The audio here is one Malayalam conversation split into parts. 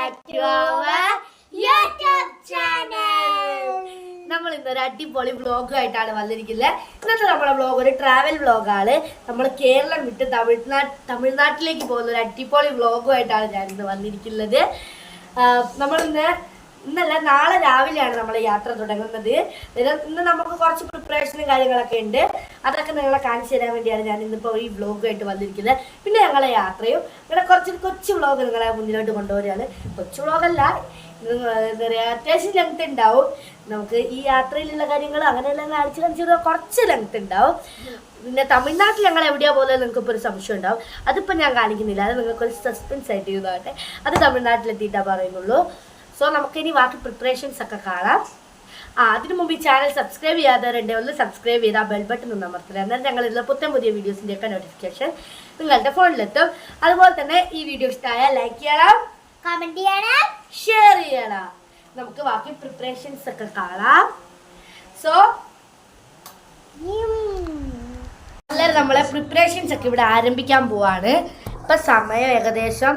back to our YouTube channel. നമ്മൾ ഇന്നൊരു അടിപൊളി വ്ളോഗായിട്ടാണ് വന്നിരിക്കുന്നത്. ഇന്നത്തെ നമ്മുടെ വ്ളോഗ് ഒരു ട്രാവൽ വ്ളോഗാണ്. നമ്മൾ കേരളം വിട്ട് തമിഴ്നാട്ടിലേക്ക് പോകുന്ന ഒരു അടിപൊളി വ്ളോഗുമായിട്ടാണ് ഞാൻ ഇന്ന് വന്നിരിക്കുന്നത്. ഇന്നല്ല നാളെ രാവിലെയാണ് നമ്മൾ യാത്ര തുടങ്ങുന്നത്. ഇന്ന് നമുക്ക് കുറച്ച് പ്രിപ്പറേഷനും കാര്യങ്ങളൊക്കെ ഉണ്ട്. അതൊക്കെ നിങ്ങളെ കാണിച്ചു തരാൻ വേണ്ടിയാണ് ഞാൻ ഇന്നിപ്പോൾ ഈ വ്ളോഗായിട്ട് വന്നിരിക്കുന്നത്. പിന്നെ ഞങ്ങളെ യാത്രയും ഇവിടെ കുറച്ച് കൊച്ചു വ്ളോഗ് നിങ്ങളെ മുന്നിലോട്ട് കൊണ്ടുവരികയാണ്. കൊച്ചു വ്ളോഗല്ല, എന്താ പറയുക, അത്യാവശ്യം ലെങ്ത് ഉണ്ടാവും. നമുക്ക് ഈ യാത്രയിലുള്ള കാര്യങ്ങൾ അങ്ങനെയുള്ള കാണിച്ചു കുറച്ച് ലെങ്ത് ഉണ്ടാവും. പിന്നെ തമിഴ്നാട്ടിൽ ഞങ്ങൾ എവിടെയാ പോകുന്നത് നിങ്ങൾക്കിപ്പോൾ ഒരു സംശയം ഉണ്ടാവും. അതിപ്പോൾ ഞാൻ കാണിക്കുന്നില്ല, അത് നിങ്ങൾക്കൊരു സസ്പെൻസ് ആയിട്ട് ചെയ്തതാട്ടെ. അത് തമിഴ്നാട്ടിലെത്തിയിട്ടാണ് പറയുന്നുള്ളൂ. സോ നമുക്കിനി ബാക്കി പ്രിപ്പറേഷൻസ് ഒക്കെ കാണാം. അതിനു മുമ്പ് ഈ ചാനൽ സബ്സ്ക്രൈബ് ചെയ്യാത്തവരുണ്ട്, ഒന്ന് സബ്സ്ക്രൈബ് ചെയ്താൽ ബെൽ ബട്ടൺ ഒന്ന് അമർത്തുക. എന്നാൽ ഞങ്ങളിലുള്ള പുതിയ വീഡിയോസിൻ്റെയൊക്കെ നോട്ടിഫിക്കേഷൻ നിങ്ങളുടെ ഫോണിലെത്തും. അതുപോലെ തന്നെ ഈ വീഡിയോ ഇഷ്ടമായാൽ ലൈക്ക് ചെയ്യണം, കമൻറ്റ് ചെയ്യണം, ഷെയർ ചെയ്യണം. നമുക്ക് ബാക്കി പ്രിപ്പറേഷൻസ് ഒക്കെ കാണാം. സോ എല്ലാവരും നമ്മളെ പ്രിപ്പറേഷൻസ് ഒക്കെ ഇവിടെ ആരംഭിക്കാൻ പോവാണ്. ഇപ്പം സമയം ഏകദേശം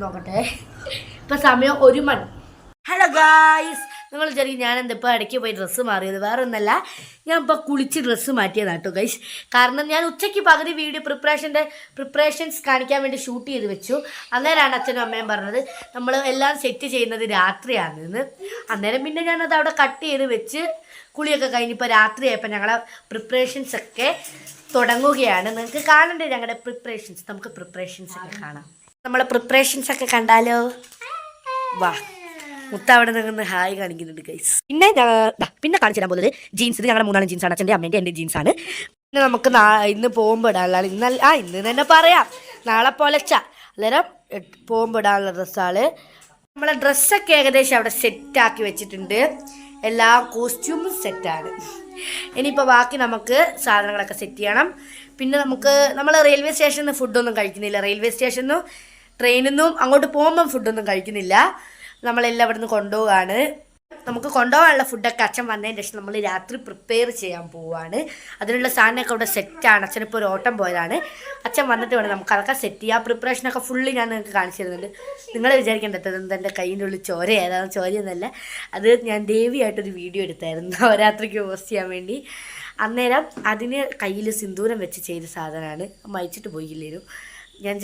നോക്കട്ടെ, ഇപ്പം സമയം 1 മണി. ഹലോ ഗായ്സ്, നിങ്ങൾ വിചാരിക്കും ഞാൻ ഇപ്പോൾ ഇടയ്ക്ക് പോയി ഡ്രസ്സ് മാറിയത്. വേറെ ഒന്നല്ല, ഞാൻ ഇപ്പോൾ കുളിച്ച് ഡ്രസ്സ് മാറ്റിയതാണ് കേട്ടോ ഗൈസ്. കാരണം ഞാൻ ഉച്ചയ്ക്ക് പകുതി വീഡിയോ പ്രിപ്പറേഷൻസ് കാണിക്കാൻ വേണ്ടി ഷൂട്ട് ചെയ്ത് വെച്ചു. അന്നേരമാണ് അച്ഛനും അമ്മയും പറഞ്ഞത് നമ്മൾ എല്ലാം സെറ്റ് ചെയ്യുന്നത് രാത്രിയാണെന്ന്. അന്നേരം പിന്നെ ഞാനത് അവിടെ കട്ട് ചെയ്ത് വെച്ച് കുളിയൊക്കെ കഴിഞ്ഞിപ്പോൾ രാത്രിയായപ്പോൾ ഞങ്ങളെ പ്രിപ്പറേഷൻസൊക്കെ തുടങ്ങുകയാണ്. നിങ്ങൾക്ക് കാണണ്ടേ ഞങ്ങളുടെ പ്രിപ്പറേഷൻസ്? നമുക്ക് പ്രിപ്പറേഷൻസ് ഒക്കെ കാണാം. നമ്മളെ പ്രിപ്പറേഷൻസ് ഒക്കെ കണ്ടാലോ? വാ, മുത്ത അവിടെ നിന്ന് ഹായ് കാണിക്കുന്നുണ്ട് ഗൈസ്. പിന്നെ കാണിച്ചു തരാൻ പോകുന്നത് ജീൻസ്. ഇത് ഞങ്ങളുടെ 3 ജീൻസാണ്, അച്ഛൻ്റെ അമ്മേൻ്റെ എൻ്റെ ജീൻസാണ്. പിന്നെ നമുക്ക് ഇന്ന് പോകുമ്പോൾ ഇടാനുള്ള ഇന്ന് തന്നെ പറയാം, നാളെ പൊലച്ച അന്നേരം പോകുമ്പോൾ ഇടാനുള്ള ഡ്രസ്സാണ്. നമ്മളെ ഡ്രസ്സൊക്കെ ഏകദേശം അവിടെ സെറ്റാക്കി വെച്ചിട്ടുണ്ട്. എല്ലാ കോസ്റ്റ്യൂമും സെറ്റാണ്. ഇനിയിപ്പോൾ ബാക്കി നമുക്ക് സാധനങ്ങളൊക്കെ സെറ്റ് ചെയ്യണം. പിന്നെ നമ്മൾ റെയിൽവേ സ്റ്റേഷനിൽ നിന്ന് ഫുഡൊന്നും കഴിക്കുന്നില്ല. റെയിൽവേ സ്റ്റേഷനിൽ നിന്നും ട്രെയിനിൽ നിന്നും അങ്ങോട്ട് പോകുമ്പം ഫുഡൊന്നും കഴിക്കുന്നില്ല. നമ്മളെല്ലാം ഇവിടെ നിന്ന് കൊണ്ടുപോവാണ്. നമുക്ക് കൊണ്ടുപോകാനുള്ള ഫുഡൊക്കെ അച്ഛൻ വന്നതിന് ശേഷം നമ്മൾ രാത്രി പ്രിപ്പയർ ചെയ്യാൻ പോവുകയാണ്. അതിനുള്ള സാധനമൊക്കെ ഇവിടെ സെറ്റാണ്. അച്ഛനിപ്പോൾ ഒരു ഓട്ടം പോയതാണ്. അച്ഛൻ വന്നിട്ട് വേണം നമുക്ക് അതൊക്കെ സെറ്റ് ചെയ്യാം. പ്രിപ്പറേഷനൊക്കെ ഫുള്ള് ഞാൻ നിങ്ങൾക്ക് കാണിച്ചു തരുന്നുണ്ട്. നിങ്ങൾ വിചാരിക്കേണ്ടത് എൻ്റെ കയ്യിൻ്റെ ഉള്ളിൽ ചോര ഏതാണ്? ചോരയൊന്നുമല്ല, അത് ഞാൻ ദേവിയായിട്ടൊരു വീഡിയോ എടുത്തായിരുന്നു നവരാത്രിക്ക് പോസ്റ്റ് ചെയ്യാൻ വേണ്ടി. അന്നേരം അതിന് കയ്യിൽ സിന്ദൂരം വെച്ച് ചെയ്ത സാധനമാണ്. മയച്ചിട്ട് പോയില്ലേനു, ഞാൻ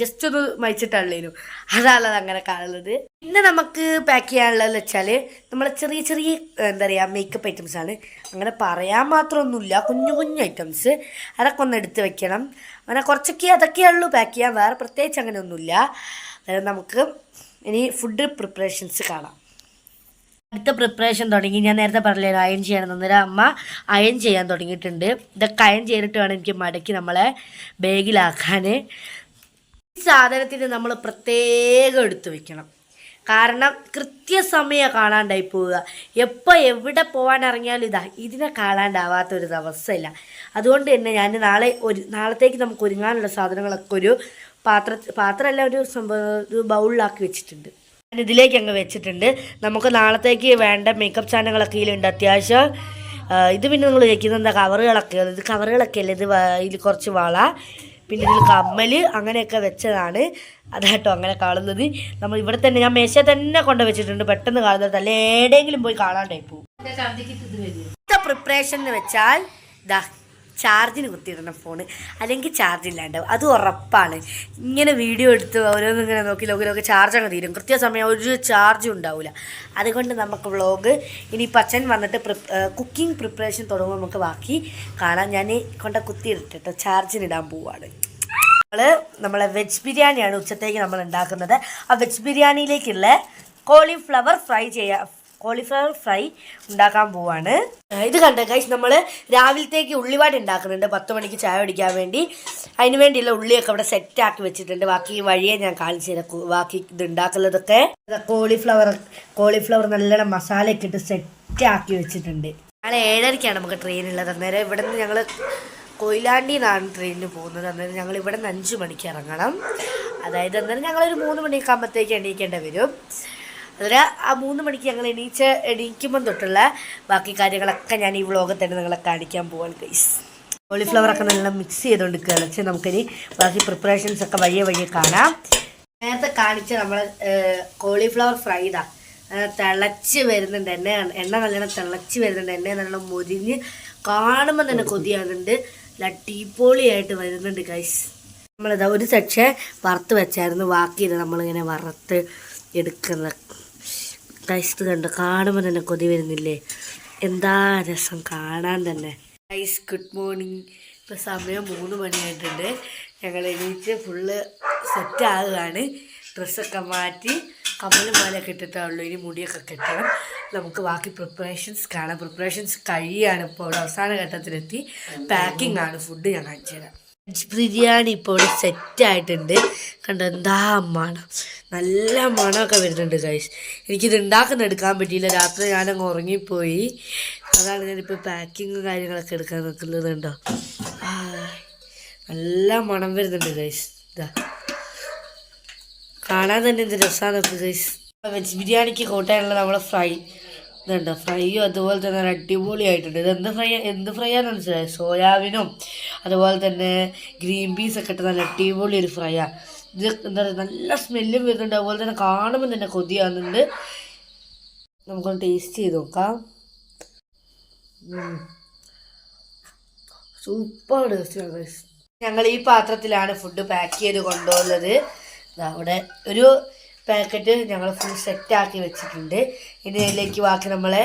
ജസ്റ്റ് ഒന്ന് മയച്ചിട്ടുള്ളേനു. അതാണത് അങ്ങനെ കാണുന്നത്. പിന്നെ നമുക്ക് പാക്ക് ചെയ്യാനുള്ളതെന്ന് വെച്ചാൽ നമ്മൾ ചെറിയ എന്താ പറയുക, മേക്കപ്പ് ഐറ്റംസാണ്. അങ്ങനെ പറയാൻ മാത്രമൊന്നുമില്ല, കുഞ്ഞു ഐറ്റംസ്. അതൊക്കെ ഒന്ന് എടുത്ത് വെക്കണം. അങ്ങനെ കുറച്ചൊക്കെ അതൊക്കെയുള്ളൂ പാക്ക് ചെയ്യാൻ, വേറെ പ്രത്യേകിച്ച് അങ്ങനെ ഒന്നുമില്ല. അതായത് നമുക്ക് ഇനി ഫുഡ് പ്രിപ്പറേഷൻസ് കാണാം. അടുത്ത പ്രിപ്പറേഷൻ തുടങ്ങി. ഞാൻ നേരത്തെ പറഞ്ഞില്ല അയൺ ചെയ്യണം. അന്നേരം അമ്മ അയൺ ചെയ്യാൻ തുടങ്ങിയിട്ടുണ്ട്. ഇതൊക്കെ അയൺ ചെയ്തിട്ട് വേണം എനിക്ക് മടക്കി നമ്മളെ ബാഗിലാക്കാൻ. ഈ സാധനത്തിന് നമ്മൾ പ്രത്യേകം എടുത്തു വെക്കണം. കാരണം കൃത്യസമയം കാണാണ്ടായി പോവുക. എപ്പോൾ എവിടെ പോകാൻ ഇറങ്ങിയാലും ഇതിനെ കാണാണ്ടാവാത്തൊരു അവസ്ഥയില്ല. അതുകൊണ്ട് തന്നെ ഞാൻ നാളത്തേക്ക് നമുക്ക് ഒരുങ്ങാനുള്ള സാധനങ്ങളൊക്കെ ഒരു പാത്രമല്ല, ഒരു ബൗളിലാക്കി വെച്ചിട്ടുണ്ട്. ഇതിലേക്ക് അങ്ങ് വെച്ചിട്ടുണ്ട്. നമുക്ക് നാളത്തേക്ക് വേണ്ട മേക്കപ്പ് സാധനങ്ങളൊക്കെ ഇതിലുണ്ട് അത്യാവശ്യം. ഇത് പിന്നെ നിങ്ങൾ കഴിക്കുന്നത് എന്താ, കവറുകളൊക്കെ അല്ലേ, ഇതിൽ കുറച്ച് വള, പിന്നെ ഇതിൽ കമ്മൽ, അങ്ങനെയൊക്കെ വെച്ചതാണ്. അതാട്ടോ അങ്ങനെ കാണുന്നത്. നമ്മൾ ഇവിടെ തന്നെ ഞാൻ മേശ തന്നെ കൊണ്ട് വെച്ചിട്ടുണ്ട്. പെട്ടെന്ന് കാണുന്നത് അല്ല, എവിടെയെങ്കിലും പോയി കാണാണ്ടായി പോകും. പ്രിപ്പറേഷൻ എന്ന് വെച്ചാൽ ചാർജിന് കുത്തിയിടണം ഫോണ്, അല്ലെങ്കിൽ ചാർജ് ഇല്ലാണ്ടാവും, അത് ഉറപ്പാണ്. ഇങ്ങനെ വീഡിയോ എടുത്ത് ഓരോന്നും ഇങ്ങനെ നോക്കി ചാർജ് അങ്ങ് തീരും. കൃത്യസമയം ഒരു ചാർജും ഉണ്ടാവില്ല. അതുകൊണ്ട് നമുക്ക് വ്ളോഗ് ഇനി പച്ചൻ വന്നിട്ട് കുക്കിംഗ് പ്രിപ്പറേഷൻ തുടങ്ങുമ്പോൾ നമുക്ക് ബാക്കി കാണാം. ഞാൻ കുത്തിയിട്ടിട്ടോ ചാർജിനിടാൻ പോവാണ്. നമ്മളെ വെജ് ബിരിയാണിയാണ് ഉച്ചത്തേക്ക് നമ്മൾ ഉണ്ടാക്കുന്നത്. ആ വെജ് ബിരിയാണിയിലേക്കുള്ള കോളിഫ്ലവർ ഫ്രൈ ഉണ്ടാക്കാൻ പോവാണ്. ഇത് കണ്ടോ ഗൈസ്, നമ്മൾ രാവിലത്തേക്ക് ഉള്ളിവാട് ഉണ്ടാക്കുന്നുണ്ട് 10 മണിക്ക് ചായ കുടിക്കാൻ വേണ്ടി. അതിന് വേണ്ടിയുള്ള ഉള്ളിയൊക്കെ ഇവിടെ സെറ്റാക്കി വെച്ചിട്ടുണ്ട്. ബാക്കി വഴിയെ ഞാൻ കാണിച്ചു തരാം ബാക്കി ഇത് ഉണ്ടാക്കുന്നതൊക്കെ. കോളിഫ്ലവർ നല്ലോണം മസാലയൊക്കെ ഇട്ട് സെറ്റാക്കി വെച്ചിട്ടുണ്ട്. നാളെ 7:30ക്കാണ് നമുക്ക് ട്രെയിനുള്ളത്. അന്നേരം ഇവിടെ നിന്ന് ഞങ്ങൾ കൊയിലാണ്ടിന്നാണ് ട്രെയിനിന് പോകുന്നത്. അന്നേരം ഞങ്ങൾ ഇവിടെ നിന്ന് 5 മണിക്ക് ഇറങ്ങണം. അതായത് അന്നേരം ഞങ്ങളൊരു 3 മണിയൊക്കെ ആകുമ്പോഴത്തേക്ക് എണീക്കേണ്ടി വരും. അതിൽ ആ 3 മണിക്ക് ഞങ്ങൾ എണീക്കുമ്പം തൊട്ടുള്ള ബാക്കി കാര്യങ്ങളൊക്കെ ഞാൻ ഈ വ്ളോഗിൽ തന്നെ നിങ്ങളെ കാണിക്കാൻ പോവാണ് ഗൈസ്. കോളിഫ്ലവറൊക്കെ നല്ല മിക്സ് ചെയ്തുകൊണ്ടിരിക്കുകയാണ്. പക്ഷേ നമുക്കിനി ബാക്കി പ്രിപ്പറേഷൻസൊക്കെ വഴിയെ കാണാം. നേരത്തെ കാണിച്ച നമ്മളെ കോളിഫ്ലവർ ഫ്രൈ ഇതാ തിളച്ച് വരുന്നുണ്ട്. എണ്ണ നല്ലോണം തിളച്ച് വരുന്നുണ്ട്. എണ്ണ നല്ലോണം മുരിഞ്ഞ് കാണുമ്പോൾ തന്നെ കൊതിയാകുന്നുണ്ട്. അടിപൊളിയായിട്ട് വരുന്നുണ്ട് ഗൈസ്. നമ്മളിതാ ഒരു സെക്ഷൻ വറുത്ത് വെച്ചായിരുന്നു, ബാക്കിയത് നമ്മളിങ്ങനെ വറുത്ത് എടുക്കുന്ന ഗൈസ്. കണ്ടോ, കാണുമ്പോൾ തന്നെ കൊതി വരുന്നില്ലേ? എന്താ രസം കാണാൻ തന്നെ. Guys good morning. ഇപ്പോൾ സമയം 3 മണിയായിട്ടുണ്ട്. ഞങ്ങൾ എണീറ്റ് ഫുള്ള് സെറ്റ് ആകുകയാണ്. ഡ്രസ്സൊക്കെ മാറ്റി കമ്മലും മാലയൊക്കെ ഇട്ടിട്ടുള്ളൂ. ഇനി മുടിയൊക്കെ കെട്ടണം. നമുക്ക് ബാക്കി പ്രിപ്പറേഷൻസ് കാണാം. പ്രിപ്പറേഷൻസ് കഴിയാണ്. ഇപ്പോൾ ഇവിടെ അവസാന ഘട്ടത്തിലെത്തി. പാക്കിംഗ് ആണ്. ഫുഡ് ഞാൻ കാണിച്ചു തരാം. വെജ് ബിരിയാണി ഇപ്പോൾ ഇവിടെ സെറ്റായിട്ടുണ്ട്. കണ്ടോ എന്താ മണം, നല്ല മണമൊക്കെ വരുന്നുണ്ട് ഗൈസ്. എനിക്കിത് എടുക്കാൻ പറ്റിയില്ല. രാത്രി ഞാനങ്ങ് ഉറങ്ങിപ്പോയി. അതാണ് ഞാനിപ്പോൾ പാക്കിങ് കാര്യങ്ങളൊക്കെ എടുക്കാൻ നിൽക്കുന്നത്. കണ്ടോ നല്ല മണം വരുന്നുണ്ട് ഗൈസ്. ഇതാ കാണാൻ തന്നെ എന്ത് രസമാണ് ഗൈസ്. വെജ് ബിരിയാണിക്ക് കൂട്ടാനുള്ള നമ്മളെ ഫ്രൈ ഇതുണ്ടോ, ഫ്രൈയും അതുപോലെ തന്നെ അടിപൊളിയായിട്ടുണ്ട്. ഇത് എന്ത് ഫ്രൈ ആണെന്ന് മനസ്സിലായി? സോയാബീനും അതുപോലെ തന്നെ ഗ്രീൻ പീസൊക്കെ ഇട്ട് നല്ല അടിപൊളി ഒരു ഫ്രൈയാണ്. ഇത് എന്താ പറയുക, നല്ല സ്മെല്ലും വരുന്നുണ്ട്. അതുപോലെ തന്നെ കാണുമ്പോൾ തന്നെ കൊതിയാകുന്നുണ്ട്. നമുക്കൊന്ന് ടേസ്റ്റ് ചെയ്ത് നോക്കാം. സൂപ്പർ ടേസ്റ്റാണ് ഗൈസ്. ഞങ്ങൾ ഈ പാത്രത്തിലാണ് ഫുഡ് പാക്ക് ചെയ്ത് കൊണ്ടുപോകുന്നത്. അവിടെ ഒരു പാക്കറ്റ് ഞങ്ങൾ ഫുൾ സെറ്റാക്കി വെച്ചിട്ടുണ്ട്. ഇനി ഇതിലേക്ക് ബാക്കി നമ്മളെ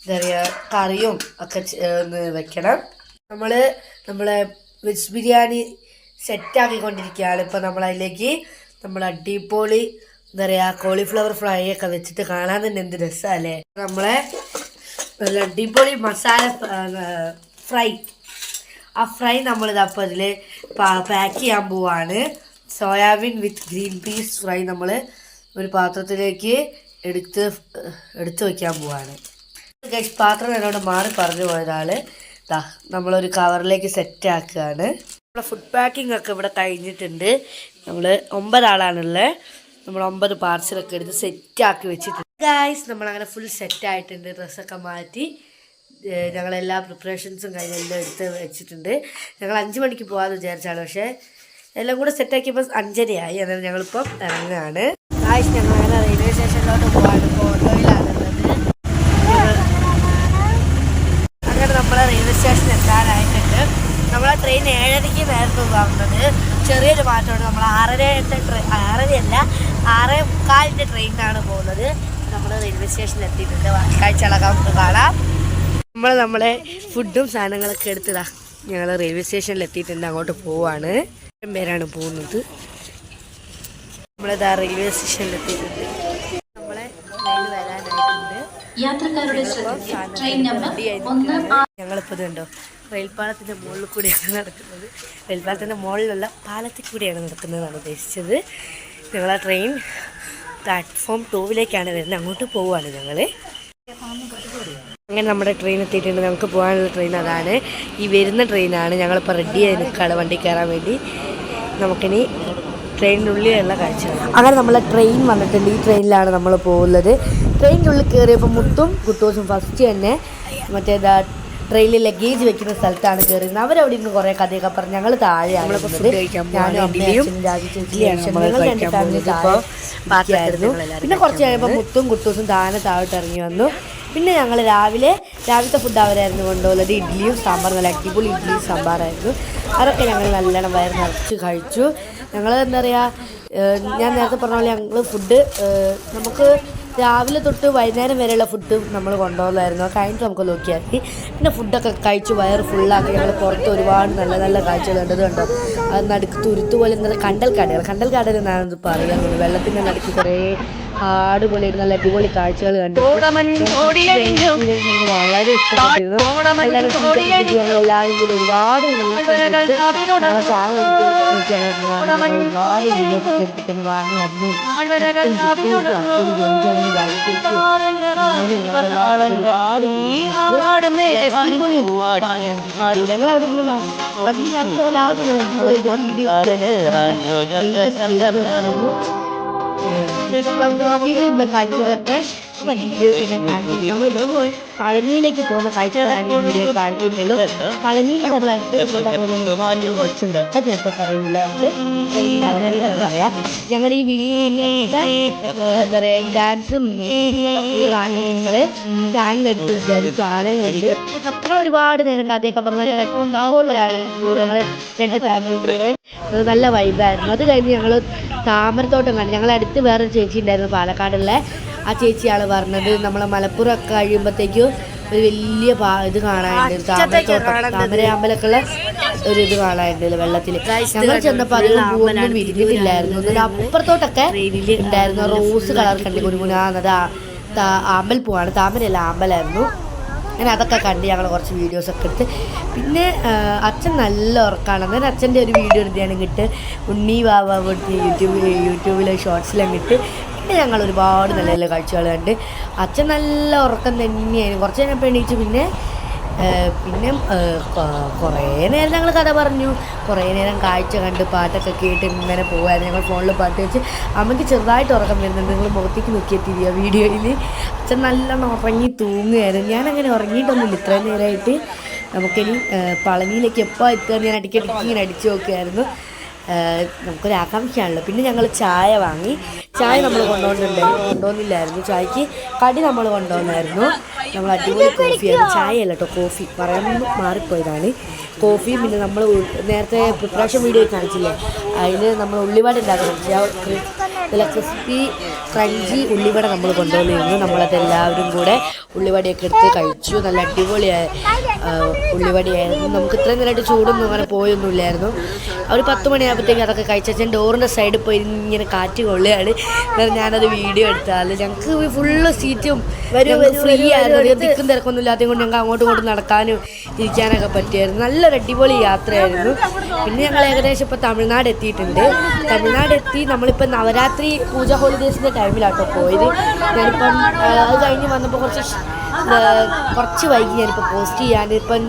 എന്താ പറയുക കറിയും ഒക്കെ ഒന്ന് വെക്കണം. നമ്മളെ വെജ് ബിരിയാണി സെറ്റാക്കിക്കൊണ്ടിരിക്കുകയാണ്. ഇപ്പോൾ നമ്മളതിലേക്ക് അടിപൊളി എന്താ പറയുക കോളിഫ്ലവർ ഫ്രൈ ഒക്കെ വെച്ചിട്ട് കാണാൻ തന്നെ എന്ത് രസമല്ലേ? നമ്മളെ നല്ല അടിപൊളി മസാല ഫ്രൈ, ആ ഫ്രൈ നമ്മളിതപ്പോൾ അതിൽ പാക്ക് ചെയ്യാൻ പോവാണ്. Soybean with green peas fry നമ്മൾ ഒരു പാത്രത്തിലേക്ക് എടുത്ത് വയ്ക്കാൻ പോവാണ്. പാത്രം എന്നോട് മാറി പറഞ്ഞു പോയതാൾ നമ്മളൊരു കവറിലേക്ക് സെറ്റ് ആക്കുകയാണ്. നമ്മളെ ഫുഡ് പാക്കിംഗ് ഒക്കെ ഇവിടെ കഴിഞ്ഞിട്ടുണ്ട്. നമ്മൾ 9 ആളാണുള്ളത്. നമ്മൾ 9 പാർസലൊക്കെ എടുത്ത് സെറ്റാക്കി വെച്ചിട്ടുണ്ട് ഗൈസ്. നമ്മളങ്ങനെ ഫുൾ സെറ്റായിട്ടുണ്ട്. ഡ്രസ്സൊക്കെ മാറ്റി ഞങ്ങളെല്ലാ പ്രിപ്പറേഷൻസും കഴിഞ്ഞെല്ലാം എടുത്ത് വെച്ചിട്ടുണ്ട്. ഞങ്ങൾ 5 മണിക്ക് പോകാമെന്ന് വിചാരിച്ചാണ്, പക്ഷേ എല്ലാം കൂടെ സെറ്റാക്കിയപ്പോൾ 5:30 അതായത് ഞങ്ങളിപ്പം ഇറങ്ങുകയാണ്. ഗൈസ് ഞങ്ങളങ്ങനെ റെയിൽവേ സ്റ്റേഷനിലോട്ട് പോകാണ്. ഇപ്പോൾ ഓട്ടോയിലാണുള്ളത്. അങ്ങനെ നമ്മളെ റെയിൽവേ സ്റ്റേഷൻ എത്താനായിട്ടുണ്ട്. നമ്മളെ ട്രെയിൻ 7:30 നേരത്തെ വന്നത്. ചെറിയൊരു മാറ്റമുണ്ട്. നമ്മൾ 6:30 6:45 ട്രെയിനിനാണ് പോകുന്നത്. നമ്മൾ റെയിൽവേ സ്റ്റേഷനിൽ എത്തിയിട്ടുണ്ട്. കാഴ്ചകളൊക്കെ നമുക്ക് കാണാം. നമ്മളെ ഫുഡും സാധനങ്ങളൊക്കെ എടുത്തതാ ഞങ്ങൾ റെയിൽവേ സ്റ്റേഷനിൽ എത്തിയിട്ടുണ്ട്. അങ്ങോട്ട് പോവാണ്. പേരാണ് പോകുന്നത്. നമ്മളിതാ റെയിൽവേ സ്റ്റേഷനിൽ എത്തിയിട്ടുണ്ട്. നമ്മളെ ട്രെയിൻ വരാനായിട്ടുണ്ട്. ഞങ്ങളിപ്പോൾ ഇതുണ്ടോ റെയിൽപ്പാളത്തിൻ്റെ മുകളിൽ കൂടിയാണ് നടക്കുന്നത്. റെയിൽപ്പാളത്തിൻ്റെ മുകളിലുള്ള പാലത്തിൽ കൂടിയാണ് നടക്കുന്നതാണ് ഉദ്ദേശിച്ചത്. ഞങ്ങളെ ട്രെയിൻ പ്ലാറ്റ്ഫോം 2 വരുന്നത്. അങ്ങോട്ട് പോവുകയാണ് ഞങ്ങൾ. അങ്ങനെ നമ്മുടെ ട്രെയിൻ എത്തിയിട്ടുണ്ട്. നമുക്ക് പോകാനുള്ള ട്രെയിൻ അതാണ്. ഈ വരുന്ന ട്രെയിനാണ്. ഞങ്ങളിപ്പോൾ റെഡിയായി നിൽക്കുകയാണ് വണ്ടി കയറാൻ വേണ്ടി. നമുക്കിനി ട്രെയിനിൻ്റെ ഉള്ളിലുള്ള കാഴ്ചകൾ. അങ്ങനെ നമ്മളെ ട്രെയിൻ വന്നിട്ടുണ്ട്. ഈ ട്രെയിനിലാണ് നമ്മൾ പോകുന്നത്. ട്രെയിനിൻ്റെ ഉള്ളിൽ കയറിയപ്പോൾ മുത്തും കുട്ടൂസും ഫസ്റ്റ് തന്നെ മറ്റേതാ ട്രെയിനിൽ ലഗേജ് വെക്കുന്ന സ്ഥലത്താണ് കയറുന്നത്. അവരവിടെ നിന്ന് കുറേ കഥയൊക്കെ പറഞ്ഞ് ഞങ്ങൾ താഴെയാണ്. പിന്നെ കുറച്ച് കഴിയുമ്പോൾ മുത്തും കുട്ടൂസും താഴോട്ട് ഇറങ്ങി വന്നു. പിന്നെ ഞങ്ങൾ രാവിലത്തെ ഫുഡ് അവരായിരുന്നു കൊണ്ടുപോകുന്നത്. ഇഡ്ഡലിയും സാമ്പാറും, നല്ല അടിപൊളി ഇഡ്ഡലിയും സാമ്പാറായിരുന്നു. അതൊക്കെ ഞങ്ങൾ നല്ലോണം വയറ് നിറച്ച് കഴിച്ചു. ഞങ്ങൾ എന്താ പറയുക, ഞാൻ നേരത്തെ പറഞ്ഞ പോലെ ഞങ്ങൾ ഫുഡ് നമുക്ക് രാവിലെ തൊട്ട് വൈകുന്നേരം വരെയുള്ള ഫുഡ് നമ്മൾ കൊണ്ടുപോകുന്നതായിരുന്നു. കഴിഞ്ഞിട്ട് നമുക്ക് നോക്കിയാൽ മതി. പിന്നെ ഫുഡൊക്കെ കഴിച്ചു വയറ് ഫുള്ളാക്കി ഞങ്ങൾ പുറത്ത് ഒരുപാട് നല്ല നല്ല കാഴ്ചകൾ കണ്ടത് കണ്ടോ. അത് നടുക്ക് തുരുത്ത് പോലെ കണ്ടൽ കാടുകൾ എന്നാണ് പറയുന്നത്. വെള്ളത്തിൻ്റെ നടുക്ക് കുറേ കാട് പോലെ നല്ല അടിപൊളി കാഴ്ചകൾ കണ്ടു. വളരെ ഇഷ്ടപ്പെട്ടിരുന്നു. എല്ലാവരും കൂടി ഒരുപാട് പഴനിയിലേക്ക് പോകുന്ന കാഴ്ച കാണിക്കുന്നുള്ളൂ. പഴനിയിൽ പറയാം. ഞങ്ങൾ ഈ വീഡിയോയിലെ എന്താ പറയുക ഡാൻസും കാണുന്നത് ടാങ്ക് എടുത്ത് സാധനങ്ങളുണ്ട്. അത്ര ഒരുപാട് നേരം കഥയൊക്കെ നല്ല വൈബായിരുന്നു. അത് കഴിഞ്ഞ് ഞങ്ങൾ താമരത്തോട്ടം കണ്ടു. ഞങ്ങളടുത്ത് വേറൊരു ചേച്ചി ഉണ്ടായിരുന്നു പാലക്കാടുള്ള. ആ ചേച്ചിയാണ് പറഞ്ഞത് നമ്മളെ മലപ്പുറം ഒക്കെ കഴിയുമ്പോഴത്തേക്കും ഒരു വലിയ ഇത് കാണാനുണ്ട്, താമരത്തോട്ടം, താമര അമ്പലമൊക്കെയുള്ള ഒരു ഇത് കാണാനുണ്ട് വെള്ളത്തിൽ. ഞങ്ങൾ ചെന്നപ്പോൾ അധികം പൂവൊന്നും വിരിഞ്ഞിട്ടില്ലായിരുന്നു. അപ്പുറത്തോട്ടൊക്കെ ഉണ്ടായിരുന്നു റോസ് കളർ കണ്ടി കുരുമുനാന്നത് ആമ്പൽ പൂവാണ്, താമരയല്ല ആമ്പലായിരുന്നു. അങ്ങനെ അതൊക്കെ കണ്ട് ഞങ്ങൾ കുറച്ച് വീഡിയോസൊക്കെ എടുത്ത്. പിന്നെ അച്ഛൻ നല്ല ഉറക്കമാണ്. അന്നേരം അച്ഛൻ്റെ ഒരു വീഡിയോ എടുക്കുകയാണെങ്കിൽ ഇട്ട് ഉണ്ണി വാവ യൂട്യൂബിലെ ഷോർട്സിലങ്ങ് ഇട്ട്. പിന്നെ ഞങ്ങൾ ഒരുപാട് നല്ല നല്ല കാഴ്ചകൾ കണ്ട്. അച്ഛൻ നല്ല ഉറക്കം തന്നെയായിരുന്നു. കുറച്ച് നേരം എണീച്ചു. പിന്നെ കുറേ നേരം ഞങ്ങൾ കഥ പറഞ്ഞു, കുറേ നേരം കാഴ്ച കണ്ട് പാട്ടൊക്കെ കേട്ട് ഇങ്ങനെ പോകുമായിരുന്നു. ഞങ്ങൾ ഫോണിൽ പാട്ട് വെച്ച്. അമ്മയ്ക്ക് ചെറുതായിട്ട് ഉറക്കം വരുന്നുണ്ട്. നിങ്ങൾ മുഖത്തേക്ക് നോക്കിയെത്തിരിക്കുക വീഡിയോയിൽ. അച്ഛൻ നല്ലോണം ഉറങ്ങി തൂങ്ങുമായിരുന്നു. ഞാനങ്ങനെ ഉറങ്ങിയിട്ടൊന്നുമില്ല ഇത്രയും നേരമായിട്ട്. നമുക്കിനി പളനിയിലേക്ക് എപ്പോൾ എത്തുക ഞാൻ ഇങ്ങനെ അടിച്ചു നോക്കുകയായിരുന്നു. നമുക്കൊരു ആകാംക്ഷയാണല്ലോ. പിന്നെ ഞങ്ങൾ ചായ വാങ്ങി. ചായ നമ്മൾ കൊണ്ടുവന്നില്ലായിരുന്നു. ചായക്ക് കടി നമ്മൾ കൊണ്ടുവന്നായിരുന്നു. നമ്മൾ അടിപൊളി കോഫിയായിരുന്നു. ചായയല്ല കേട്ടോ, കോഫി പറയാൻ മാറിപ്പോയതാണ്. കോഫിയും പിന്നെ നമ്മൾ നേരത്തെ പ്രിപ്പറേഷൻ വീഡിയോ കാണിച്ചില്ലേ, അതിൽ നമ്മൾ ഉള്ളിവട ഉണ്ടാക്കണം. നല്ല ക്രിസ്പി ക്രഞ്ചി ഉള്ളിവട നമ്മൾ കൊണ്ടുവന്നിരുന്നു. നമ്മളതെല്ലാവരും കൂടെ ഉള്ളിവടയൊക്കെ എടുത്ത് കഴിച്ചു. നല്ല അടിപൊളിയായ ഉള്ളിവടയായിരുന്നു. നമുക്ക് ഇത്രയും നേരമായിട്ട് ചൂടൊന്നും അങ്ങനെ പോയൊന്നുമില്ലായിരുന്നു. ഒരു 10 മണിയാകുമ്പോഴത്തേക്ക് അതൊക്കെ കഴിച്ചാൽ ഡോറിൻ്റെ സൈഡിൽ പോയി ഇങ്ങനെ കാറ്റ് കൊള്ളുകയാണ്. ഞാനത് വീഡിയോ എടുത്താൽ ഞങ്ങൾക്ക് ഫുള്ള് സീറ്റും ഫ്രീ ആയിരുന്നു. തിക്കും തിരക്കൊന്നും ഇല്ലാത്തത് കൊണ്ട് ഞങ്ങൾക്ക് അങ്ങോട്ടും ഇങ്ങോട്ടും നടക്കാനും ഇരിക്കാനൊക്കെ പറ്റിയായിരുന്നു. നല്ലൊരു അടിപൊളി യാത്രയായിരുന്നു. പിന്നെ ഞങ്ങൾ ഏകദേശം ഇപ്പോൾ തമിഴ്നാട് എത്തിയിട്ടുണ്ട്. തമിഴ്നാട് എത്തി. നമ്മളിപ്പോൾ നവരാത്രി പൂജ ഹോളിഡേയ്സിൻ്റെ ടൈമിലാട്ടോ പോയത്. ഞാനിപ്പം അത് കഴിഞ്ഞ് വന്നപ്പോൾ കുറച്ച് വൈകി ഞാനിപ്പോൾ പോസ്റ്റ് ചെയ്യാൻ. ഇപ്പം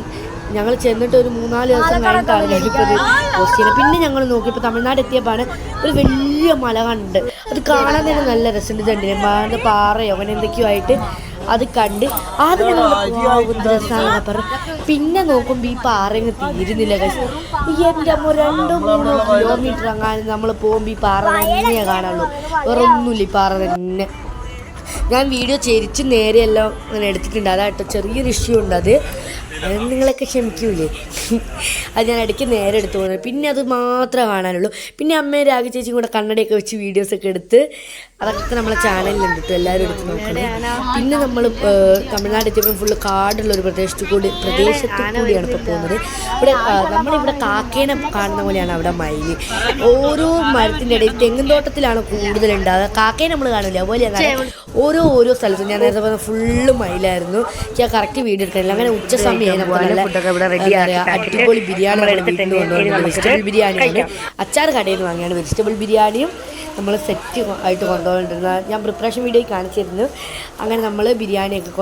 ഞങ്ങൾ ചെന്നിട്ട് ഒരു 3-4 ദിവസം കഴിഞ്ഞിട്ടാണ് ഞാനിപ്പോൾ ഇത് പോസ്റ്റ് ചെയ്യുന്നത്. പിന്നെ ഞങ്ങൾ നോക്കിയപ്പോൾ തമിഴ്നാട് എത്തിയപ്പോഴാണ് ഒരു വലിയ മല കണ്ട്. അത് കാണാൻ തന്നെ നല്ല രസമുണ്ട്. തണ്ടിന് പാറയോ അങ്ങനെ എന്തൊക്കെയോ ആയിട്ട് അത് കണ്ട് ആദ്യം ഞങ്ങൾ രസമാണെന്ന് പറഞ്ഞു. പിന്നെ നോക്കുമ്പോൾ ഈ പാറയങ്ങ് തീരുന്നില്ല. എൻ്റെ അമ്മ 2-3 കിലോമീറ്റർ അങ്ങനെ നമ്മൾ പോകുമ്പോൾ ഈ പാറ തന്നെയാണ് കാണാനുള്ളൂ, വേറെ ഒന്നുമില്ല. ഈ പാറ തന്നെ. ഞാൻ വീഡിയോ ചെരിച്ച് നേരെയെല്ലാം അങ്ങനെ എടുത്തിട്ടുണ്ട്. അതാട്ടോ ചെറിയൊരു ഇഷ്യൂ ഉണ്ട്. അത് നിങ്ങളൊക്കെ ക്ഷമിക്കൂലേ? അത് ഞാൻ ഇടയ്ക്ക് നേരെ എടുത്തു പോകുന്നത്. പിന്നെ അത് മാത്രമേ കാണാനുള്ളൂ. പിന്നെ അമ്മയും രാഗി ചേച്ചിയും കൂടെ കണ്ണടയൊക്കെ വെച്ച് വീഡിയോസൊക്കെ എടുത്ത് അതൊക്കെ നമ്മളെ ചാനലിലുണ്ട് കേട്ടോ, എല്ലാവരും എടുത്ത് നോക്കണം. പിന്നെ നമ്മൾ തമിഴ്നാട് എത്തിയപ്പോൾ ഫുള്ള് കാടുള്ളൊരു പ്രദേശത്ത് കൂടിയാണ് ഇപ്പോൾ പോകുന്നത്. നമ്മളിവിടെ കാക്കേനെ കാണുന്ന പോലെയാണ് അവിടെ മയില്. ഓരോ മരത്തിൻ്റെ ഇടയിൽ തെങ്ങിൻ തോട്ടത്തിലാണ് കൂടുതലുണ്ടാകുക. കാക്കേനെ നമ്മൾ കാണില്ല, അതുപോലെയാണ് ഓരോ സ്ഥലത്തും. ഞാൻ നേരത്തെ പറഞ്ഞ ഫുള്ള് മയിലായിരുന്നു. ഞാൻ കറക്റ്റ് വീഡിയോ എടുക്കാനില്ല. അങ്ങനെ ഉച്ച സമയമായി. അടിപൊളി ബിരിയാണി വെജിറ്റബിൾ ബിരിയാണിയാണ്. അച്ചാർ കടയിൽ നിന്ന് വാങ്ങിയാണ്. വെജിറ്റബിൾ ബിരിയാണിയും നമ്മൾ സെറ്റ് ആയിട്ട് കൊണ്ടുപോകേണ്ടിരുന്നത് ഞാൻ പ്രിപ്പറേഷൻ വീഡിയോ കാണിച്ചിരുന്നു. അങ്ങനെ നമ്മൾ ബിരിയാണിയൊക്കെ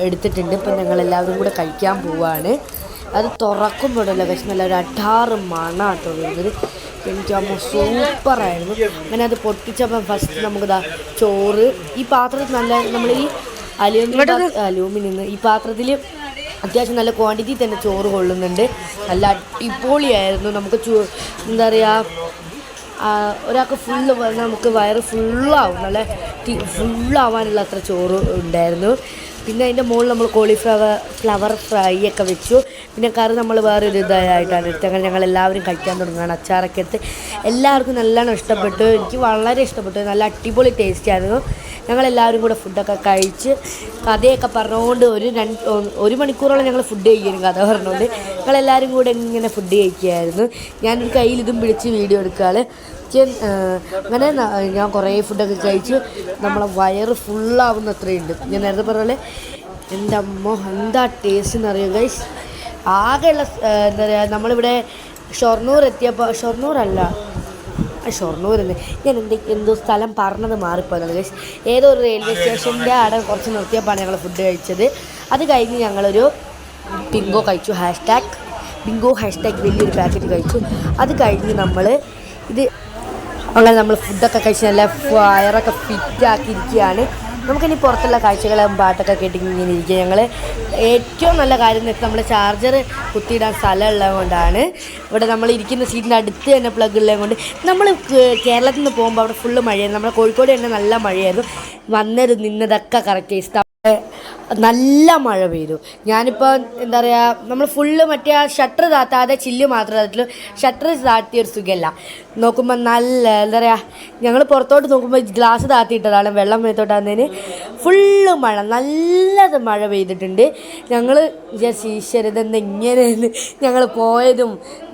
എടുത്തിട്ടുണ്ട്. ഇപ്പം ഞങ്ങളെല്ലാവരും കൂടെ കഴിക്കാൻ പോവുകയാണ്. അത് തുറക്കുമ്പോഴല്ലോ പക്ഷെ നല്ലൊരു 6 മണാട്ടോ വരുന്നത്. എനിക്കമ്മ സൂപ്പറായിരുന്നു. അങ്ങനെ അത് പൊട്ടിച്ചപ്പം ഫസ്റ്റ് നമുക്കിതാ ചോറ് ഈ പാത്രത്തിൽ നല്ല നമ്മൾ ഈ അലൂമിനിയം ഈ പാത്രത്തിൽ അത്യാവശ്യം നല്ല ക്വാണ്ടിറ്റി തന്നെ ചോറ് കൊള്ളുന്നുണ്ട്. നല്ല അടിപൊളിയായിരുന്നു. നമുക്ക് എന്താ പറയുക, ഒരാൾക്ക് ഫുള്ള് നമുക്ക് വയറ് ഫുള്ളാവും, നല്ല ഫുള്ളാവാനുള്ള അത്ര ചോറ് ഉണ്ടായിരുന്നു. പിന്നെ അതിൻ്റെ മുകളിൽ നമ്മൾ ഫ്ലവർ ഫ്രൈ ഒക്കെ വെച്ചു. പിന്നെ കറി നമ്മൾ വേറൊരു ഇതായിട്ടാണ് എടുത്തത്. അങ്ങനെ ഞങ്ങളെല്ലാവരും കഴിക്കാൻ തുടങ്ങുകയാണ്. അച്ചാറൊക്കെ എടുത്ത് എല്ലാവർക്കും നല്ലോണം ഇഷ്ടപ്പെട്ടു. എനിക്ക് വളരെ ഇഷ്ടപ്പെട്ടു. നല്ല അടിപൊളി ടേസ്റ്റ് ആയിരുന്നു. ഞങ്ങളെല്ലാവരും കൂടെ ഫുഡൊക്കെ കഴിച്ച് കഥയൊക്കെ പറഞ്ഞുകൊണ്ട് ഒരു മണിക്കൂറോളം ഞങ്ങൾ ഫുഡ് കഴിക്കുന്നു. കഥ പറഞ്ഞുകൊണ്ട് ഞങ്ങളെല്ലാവരും കൂടെ ഇങ്ങനെ ഫുഡ് കഴിക്കുകയായിരുന്നു. ഞാനൊരു കയ്യിൽ ഇതും പിടിച്ച് വീഡിയോ എടുക്കുകയാണ്. അങ്ങനെ ഞാൻ കുറേ ഫുഡൊക്കെ കഴിച്ചു. നമ്മളെ വയറ് ഫുള്ളാവുന്ന അത്രയുണ്ട്. ഞാൻ നേരത്തെ പറഞ്ഞ പോലെ എൻ്റെ അമ്മ എന്താ ടേസ്റ്റ് എന്നറിയാം ഗൈസ്. ആകെയുള്ള എന്താ പറയുക, നമ്മളിവിടെ ഷൊർണൂർ എത്തിയപ്പോൾ ഷൊർണൂരെന്ന് ഞാൻ എന്തോ സ്ഥലം പറഞ്ഞത് മാറിപ്പോയത് ഗൈസ്. ഏതോ ഒരു റെയിൽവേ സ്റ്റേഷൻ്റെ അവിടെ കുറച്ച് നിർത്തിയപ്പോഴാണ് ഞങ്ങൾ ഫുഡ് കഴിച്ചത്. അത് കഴിഞ്ഞ് ഞങ്ങളൊരു ബിങ്കോ കഴിച്ചു. ബിങ്കോ ഹാഷ്ടാഗ് വലിയൊരു പാക്കറ്റ് കഴിച്ചു. അത് കഴിഞ്ഞ് അങ്ങനെ നമ്മൾ ഫുഡൊക്കെ കഴിച്ച് നല്ല വയറൊക്കെ ഫിറ്റാക്കിയിരിക്കുകയാണ്. നമുക്കിനി പുറത്തുള്ള കാഴ്ചകളും പാട്ടൊക്കെ കേട്ടിങ്ങനെ ഇരിക്കുക. ഞങ്ങൾ ഏറ്റവും നല്ല കാര്യം എന്ന് വെച്ചാൽ നമ്മൾ ചാർജർ കുത്തിയിടാൻ സ്ഥലമുള്ളത് കൊണ്ടാണ്. ഇവിടെ നമ്മൾ ഇരിക്കുന്ന സീറ്റിൻ്റെ അടുത്ത് തന്നെ പ്ലഗ് ഉള്ളത് കൊണ്ട് നമ്മൾ കേരളത്തിൽ നിന്ന് പോകുമ്പോൾ അവിടെ ഫുള്ള് മഴയായിരുന്നു. നമ്മുടെ കോഴിക്കോട് തന്നെ നല്ല മഴയായിരുന്നു. നിന്നതൊക്കെ കറക്റ്റ് നല്ല മഴ പെയ്തു. ഞാനിപ്പോൾ എന്താ പറയുക, നമ്മൾ ഫുള്ള് മറ്റേ ആ ഷട്ടർ താത്താതെ ചില്ല് മാത്രമേ താത്തുള്ളൂ. ഷട്ടർ താത്തിയൊരു സുഖമല്ല. നോക്കുമ്പോൾ നല്ല എന്താ പറയുക, ഞങ്ങൾ പുറത്തോട്ട് നോക്കുമ്പോൾ ഗ്ലാസ് താത്തിയിട്ടതാണ് വെള്ളം മേത്തോട്ടാകുന്നതിന്. ഫുള്ള് മഴ, നല്ലത് മഴ പെയ്തിട്ടുണ്ട്. ഞങ്ങൾ വിചാരിച്ചു ഈശ്വരതെന്താ ഇങ്ങനെയെന്ന്. ഞങ്ങൾ പോയതും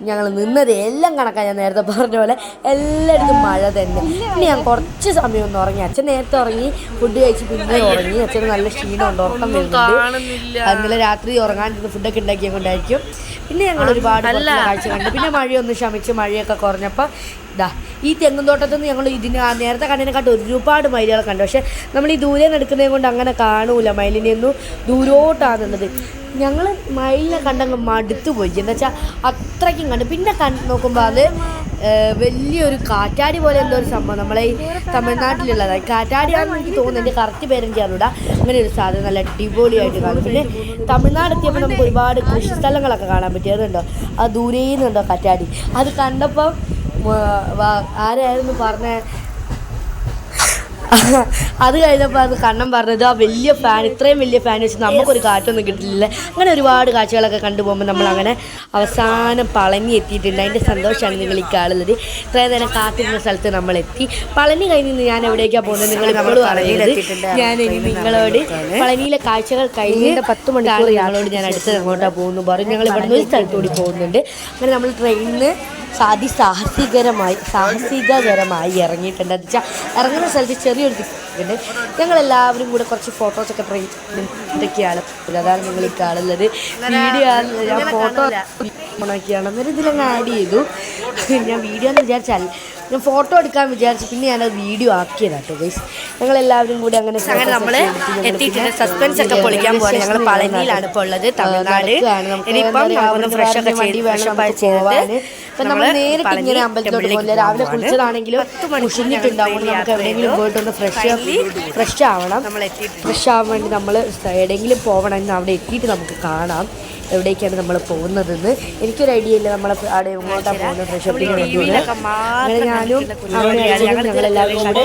ഞങ്ങൾ നിന്നത് എല്ലാം കണക്കാണ്. ഞാൻ നേരത്തെ പറഞ്ഞ പോലെ എല്ലായിടത്തും മഴ തന്നെ. പിന്നെ ഞാൻ കുറച്ച് സമയം ഒന്ന് ഉറങ്ങി. അച്ഛൻ നേരത്തെ ഉറങ്ങി, ഫുഡ് കഴിച്ച് പിന്നെ ഉറങ്ങി. അച്ഛന് നല്ല ക്ഷീണമുണ്ട്, ഉറക്കം വരുന്നുണ്ട്. ഇന്നലെ രാത്രി ഉറങ്ങാണ്ടിരുന്ന് ഫുഡൊക്കെ ഉണ്ടാക്കിയത് കൊണ്ടായിരിക്കും. പിന്നെ ഞങ്ങൾ ഒരുപാട് കാഴ്ച കണ്ടു. പിന്നെ മഴയൊന്ന് ശമിച്ച് മഴയൊക്കെ കുറഞ്ഞപ്പോൾ ഈ തെങ്ങുംതോട്ടത്തിൽ നിന്ന് ഞങ്ങൾ നേരത്തെ കണ്ടതിനെക്കാട്ട് ഒരുപാട് മയിലുകളെ കണ്ടു. പക്ഷേ നമ്മൾ ഈ ദൂരെ എടുക്കുന്നത് കൊണ്ട് അങ്ങനെ കാണൂല. മയിലിനെയൊന്നും ദൂരോട്ടാണുള്ളത്. ഞങ്ങൾ മയിലിനെ കണ്ടങ്ങ് മടുത്തു പോയി. എന്താ വെച്ചാൽ അത്രയ്ക്കും കണ്ടു. പിന്നെ നോക്കുമ്പോൾ അത് വലിയൊരു കാറ്റാടി പോലെ എന്തോ ഒരു സംഭവം നമ്മളെ ഈ തമിഴ്നാട്ടിലുള്ളതാണ്. കാറ്റാടിയാണെന്ന് എനിക്ക് തോന്നുന്നു, എൻ്റെ കറക്റ്റ് പേരെനിക്ക് അറിയില്ല. അങ്ങനെ ഒരു സാധനം നല്ല അടിപൊളിയായിട്ട് കാണും. പിന്നെ തമിഴ്നാട് എത്തിയപ്പോൾ നമുക്ക് ഒരുപാട് കൃഷിസ്ഥലങ്ങളൊക്കെ കാണാൻ പറ്റി. അതുണ്ടോ അത് ദൂരേന്നുണ്ടോ കാറ്റാടി. അത് കണ്ടപ്പോൾ ആരായിരുന്നു പറഞ്ഞ, അത് കഴിഞ്ഞപ്പോൾ അത് കണ്ണൻ പറഞ്ഞത് ആ വലിയ ഫാൻ, ഇത്രയും വലിയ ഫാൻ വെച്ച് നമുക്കൊരു കാറ്റൊന്നും കിട്ടില്ല. അങ്ങനെ ഒരുപാട് കാഴ്ചകളൊക്കെ കണ്ടുപോകുമ്പോൾ നമ്മളങ്ങനെ അവസാനം പളനി എത്തിയിട്ടുണ്ട്. അതിൻ്റെ സന്തോഷമാണ് നിങ്ങൾ ഈ കാണുന്നത്. ഇത്രയും നേരം കാത്തിരുന്ന സ്ഥലത്ത് നമ്മളെത്തി. പളനി കഴിഞ്ഞ് ഞാൻ എവിടേക്കാണ് പോകുന്നത് നിങ്ങൾ നമ്മളോട് അറിയില്ല. ഞാൻ ഇനി നിങ്ങളോട് പളനിയിലെ കാഴ്ചകൾ കഴിഞ്ഞിട്ട് 10 മണിക്കൂർ ഞങ്ങളോട് ഞാൻ അടുത്തത് അങ്ങോട്ടാണ് പോകുന്നു പറയും. ഞങ്ങൾ ഇവിടെ നിന്ന് ഒരു സ്ഥലത്തുകൂടി പോകുന്നുണ്ട്. അങ്ങനെ നമ്മൾ ട്രെയിനിന് സാഹസികകരമായി ഇറങ്ങിയിട്ടുണ്ട്. എന്ന് വെച്ചാൽ ഇറങ്ങുന്ന സ്ഥലത്ത് ചെറിയൊരു ഉണ്ട്. ഞങ്ങളെല്ലാവരും കൂടെ കുറച്ച് ഫോട്ടോസൊക്കെ ട്രെയിനൊക്കെയാണ്. അതാണ് നിങ്ങൾ ഈ കാണുന്നത്. വീഡിയോ ഞാൻ ഫോട്ടോ ഓണാക്കിയാണ് അന്നേരം ഇതിലങ്ങ് ആഡ് ചെയ്തു. ഞാൻ വീഡിയോ എന്ന് വിചാരിച്ചാൽ ഞാൻ ഫോട്ടോ എടുക്കാൻ വിചാരിച്ചു. പിന്നെ ഞാനത് വീഡിയോ ആക്കിയതാട്ടോ ഗൈസ്. ഞങ്ങളെല്ലാവരും കൂടി അങ്ങനെ നമ്മൾ എത്തിയിട്ടുണ്ട്. സസ്പെൻസ് ഒക്കെ പൊളിക്കാൻ പോകാൻ ഞങ്ങൾ പളനിയിലാണ് ഇപ്പോൾ ഉള്ളത്, തമിഴ്നാട്. നമ്മൾ നേരിട്ട് ഇങ്ങനെ അമ്പലത്തോട്ട് പോകില്ല. രാവിലെ കുളിച്ചതാണെങ്കിലും മുഷിഞ്ഞിട്ടുണ്ടാവും. നമുക്ക് എവിടെയെങ്കിലും പോയിട്ടൊന്ന് ഫ്രഷ് ആവണം. ഫ്രഷ് ആവാൻ വേണ്ടി നമ്മൾ എവിടെയെങ്കിലും പോകണം. എന്ന് അവിടെ എത്തിയിട്ട് നമുക്ക് കാണാം എവിടേക്കാണ് നമ്മൾ പോകുന്നതെന്ന്. എനിക്കൊരു ഐഡിയ ഇല്ല നമ്മൾ അവിടെ എങ്ങോട്ടാണ് പോകുന്നത് ഫ്രഷപ്പിന് വേണ്ടിയിട്ട്. അങ്ങനെ ഞാനും ഞങ്ങളെല്ലാവരും കൂടെ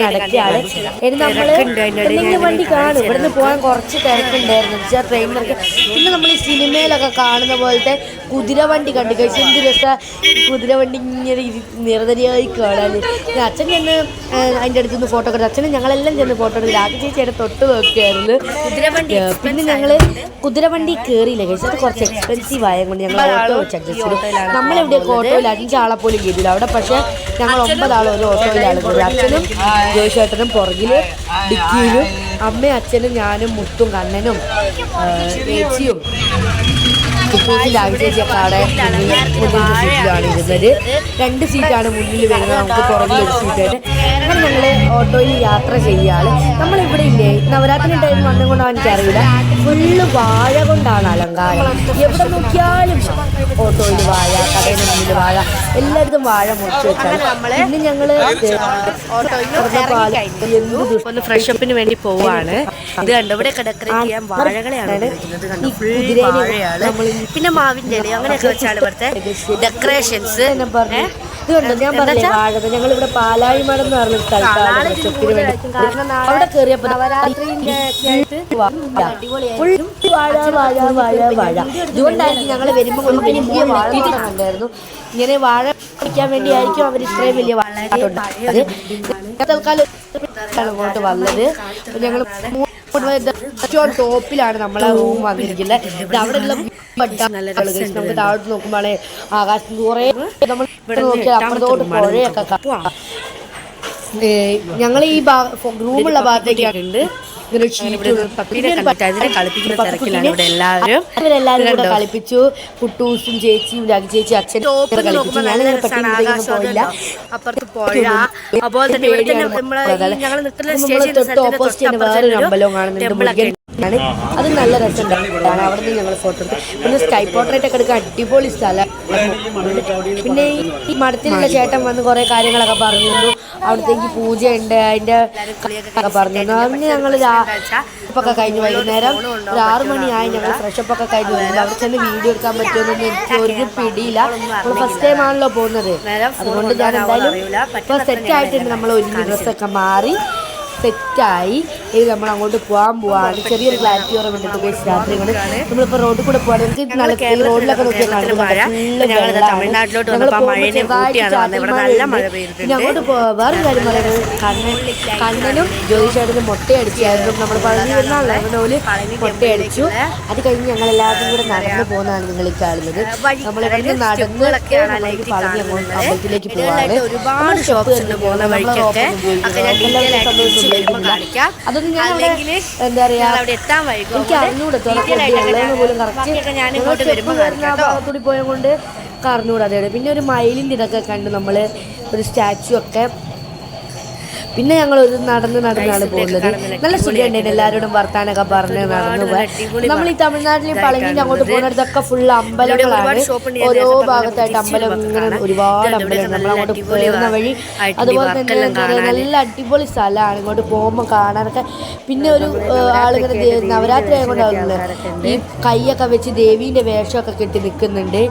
നടക്കുകയാണ്. ഇനി നമ്മൾ എന്തെങ്കിലും വണ്ടി കാണും. ഇവിടുന്ന് പോകാൻ കുറച്ച് തിരക്കുണ്ടായിരുന്നു വെച്ചാൽ ട്രെയിനിലൊക്കെ. പിന്നെ നമ്മൾ ഈ സിനിമയിലൊക്കെ കാണുന്ന പോലത്തെ കുതിരവണ്ടി കണ്ടു കഴിച്ചു. എന്ത് രസമാണ് കുതിരവണ്ടി ഇങ്ങനെ നിരതരിയായി കാണാൻ. അച്ഛൻ ചെന്ന് അതിൻ്റെ അടുത്തുനിന്ന് ഫോട്ടോ എടുത്തു. അച്ഛനും ഞങ്ങളെല്ലാം ചെന്ന് ഫോട്ടോ എടുത്തു. രാത്രി ചേച്ചിയുടെ തൊട്ട് നോക്കിയായിരുന്നു കുതിരവണ്ടി. പിന്നെ ഞങ്ങൾ കുതിരവണ്ടി കയറിയില്ല കഴിച്ചു. അത് കുറച്ച് എക്സ്പെൻസീവ് ആയതുകൊണ്ട് ഞങ്ങൾ ഓട്ടോ വെച്ച് അഡ്ജസ്റ്റ് ചെയ്തു. നമ്മളിവിടെയൊക്കെ ഓട്ടോയിൽ 5 ആളെ പോലും കയറിയില്ല അവിടെ. പക്ഷേ ഞങ്ങൾ 9 ആൾ ഒരു ഓട്ടോയിലാണ് കയറി. അച്ഛനും ജോയിച്ചേട്ടനും പുറകിൽ ഡിക്കിയിലും, അമ്മയും അച്ഛനും ഞാനും മുത്തും കണ്ണനും ചേച്ചിയും ചേച്ചിയൊക്കെ അവിടെ മുന്നിലത്തെ സീറ്റിലാണ് ഇരുന്നത്. 2 സീറ്റാണ് മുന്നിൽ വരുന്നത്, നമുക്ക് പുറകിലൊരു സീറ്റായിട്ട്. അങ്ങനെ ഞങ്ങൾ ഓട്ടോയിൽ യാത്ര ചെയ്യുകയാണ്. നമ്മളിവിടെ ഇല്ലേ നവരാത്രി ടൈം വന്നുകൊണ്ടാണ് എനിക്കറിയില്ല, ഫുള്ള് വാഴ കൊണ്ടാണ് അലങ്കാരം. എവിടെ നോക്കിയാലും ഓട്ടോയിൽ വാഴ, കടയുടെ മുന്നിൽ വാഴ, എല്ലായിടത്തും വാഴ മുറിച്ച് വെച്ചാൽ. പിന്നെ ഞങ്ങൾ ഒന്ന് ഫ്രഷപ്പിന് വേണ്ടി പോവാണ്. ഇത് കണ്ടു ഇവിടെ ഡെക്കറേറ്റ് ചെയ്യാൻ വാഴകളെയാണ്. പിന്നെ മാവിൻ്റെ ഇല അങ്ങനെയൊക്കെ വെച്ചാണ് ഇവിടുത്തെ ഡെക്കറേഷൻസ്. ഇതുണ്ട് ഞാൻ പറഞ്ഞ വാഴ. ഞങ്ങളിവിടെ പാലാഴിമടം എന്ന് പറഞ്ഞ സ്ഥലത്താണ് അവിടെ കയറിയപ്പോൾ ഇതുകൊണ്ടായിരിക്കും ഞങ്ങൾ വരുമ്പോൾ വലിയ വാഴ കണ്ടായിരുന്നു. ഇങ്ങനെ വാഴ പിടിക്കാൻ വേണ്ടിയായിരിക്കും അവർ ഇത്രയും വലിയ വാഴ തൽക്കാലം അങ്ങോട്ട് വന്നത്. ഞങ്ങൾ ഏറ്റവും ടോപ്പിലാണ് നമ്മളെ റൂം വന്നിരിക്കുന്നത്. അവിടെയുള്ള നമുക്ക് താഴോട്ട് നോക്കുമ്പോഴേ ആകാശത്ത് കുറേ നമ്മൾ നോക്കിയാൽ അപ്പുറത്തോട്ട് പുഴയൊക്കെ കാണാം. ഞങ്ങൾ ഈ റൂമുള്ള ഭാഗത്തേക്കുണ്ട്. ഇവരെല്ലാവരും കൂടെ കളിപ്പിച്ചു. കുട്ടൂസും ചേച്ചിയും രാഗി ചേച്ചി അച്ഛനും കളിപ്പിച്ചു. പോയില്ല. അപ്പുറത്ത് പുഴ, അതുപോലെ തന്നെ ഓപ്പോസിറ്റ് വേറൊരു അമ്പലവും കാണുന്നുണ്ട്. അത് നല്ല രസമുണ്ടാണ്. അവിടെ നിന്ന് ഞങ്ങൾ ഫോട്ടോ എടുത്തു. പിന്നെ സ്കൈ പോർട്രേറ്റ് ഒക്കെ എടുക്കാൻ അടിപൊളി സ്ഥലം. പിന്നെ ഈ മഠത്തിലുള്ള ചേട്ടൻ വന്ന് കുറേ കാര്യങ്ങളൊക്കെ പറഞ്ഞു തന്നു. അവിടത്തേക്ക് പൂജയുണ്ട്, അതിൻ്റെ ഒക്കെ പറഞ്ഞു തന്നു. അന്ന് ഞങ്ങൾ ഫ്രഷപ്പൊക്കെ കഴിഞ്ഞ് വൈകുന്നേരം ഒരു 6 മണിയായി ഞങ്ങൾ ഫ്രഷപ്പൊക്കെ കഴിഞ്ഞ് വരുന്നത്. അവിടെ ചെന്ന് വീഡിയോ എടുക്കാൻ പറ്റുമെന്നൊന്നും എനിക്ക് ഒരു പിടിയില്ല. നമ്മൾ ഫസ്റ്റ് ടൈം ആണല്ലോ പോകുന്നത്, അതുകൊണ്ട് ഞാൻ എന്തായാലും ഇപ്പോൾ സെറ്റായിട്ടുണ്ട്. നമ്മൾ ഒരുങ്ങി ഡ്രസ്സൊക്കെ മാറി സെറ്റായി ഇത് നമ്മൾ അങ്ങോട്ട് പോവാണ്. ചെറിയൊരു ക്ലാരിറ്റി കുറവുണ്ട് രാത്രി കൊണ്ട്. നമ്മളിപ്പോൾ റോഡിൽ കൂടെ പോവാണ്. നമുക്ക് നല്ല റോഡിലൊക്കെ നോക്കിയാൽ അങ്ങോട്ട് വേറൊരു കാര്യം പറയുന്നത്, കണ്ണനും ജ്യോതിഷേട്ടനും മുട്ടയടിച്ചായിരുന്നു. നമ്മൾ പഴനി വരുന്നാണല്ലോ, അങ്ങനെ ഓല് മുട്ടയടിച്ചു. അത് കഴിഞ്ഞ് ഞങ്ങളെല്ലാവരും കൂടെ നടന്നു പോകുന്നതാണ് നിങ്ങൾ ഈ കാണുന്നത്. നമ്മളിവിടുന്ന് നടന്ന് പഴനി അങ്ങോട്ട് അമ്പലത്തിലേക്ക് പോവാണ്. ഒരുപാട് ഷോപ്പ്സ് പോകുന്ന വഴിക്കൊക്കെ അതൊന്നും ഞാൻ എന്താ പറയാ എനിക്ക് അറിഞ്ഞൂടെ പോലും ഭാഗത്തൂടി പോയത് കൊണ്ട് അറിഞ്ഞൂടാ. അതെ, പിന്നെ ഒരു മയിലിൻ്റെ ഇതൊക്കെ കണ്ട് നമ്മൾ ഒരു സ്റ്റാച്ചു ഒക്കെ. പിന്നെ ഞങ്ങൾ ഒരു നടന്നാണ് പോകുന്നത്. നല്ല സുഖമുണ്ടായിരുന്നു. എല്ലാവരോടും വർത്താനൊക്കെ പറഞ്ഞ് നടന്നു പോയി. നമ്മൾ ഈ തമിഴ്നാട്ടിൽ പളനിൻ്റെ അങ്ങോട്ട് പോകുന്നിടത്തൊക്കെ ഫുൾ അമ്പലങ്ങളാണ്. ഓരോ ഭാഗത്തായിട്ട് അമ്പലം, ഇങ്ങനെ ഒരുപാട് അമ്പലമുണ്ട്. നമ്മളങ്ങോട്ട് പോകുന്ന വഴി അതുപോലെ തന്നെ നല്ല അടിപൊളി സ്ഥലമാണ് ഇങ്ങോട്ട് പോകുമ്പോൾ കാണാനൊക്കെ. പിന്നെ ഒരു ആളിങ്ങനെ നവരാത്രി ആയതുകൊണ്ടാവുന്നില്ല ഈ കൈയൊക്കെ വെച്ച് ദേവീൻ്റെ വേഷമൊക്കെ കെട്ടി നിൽക്കുന്നുണ്ട്.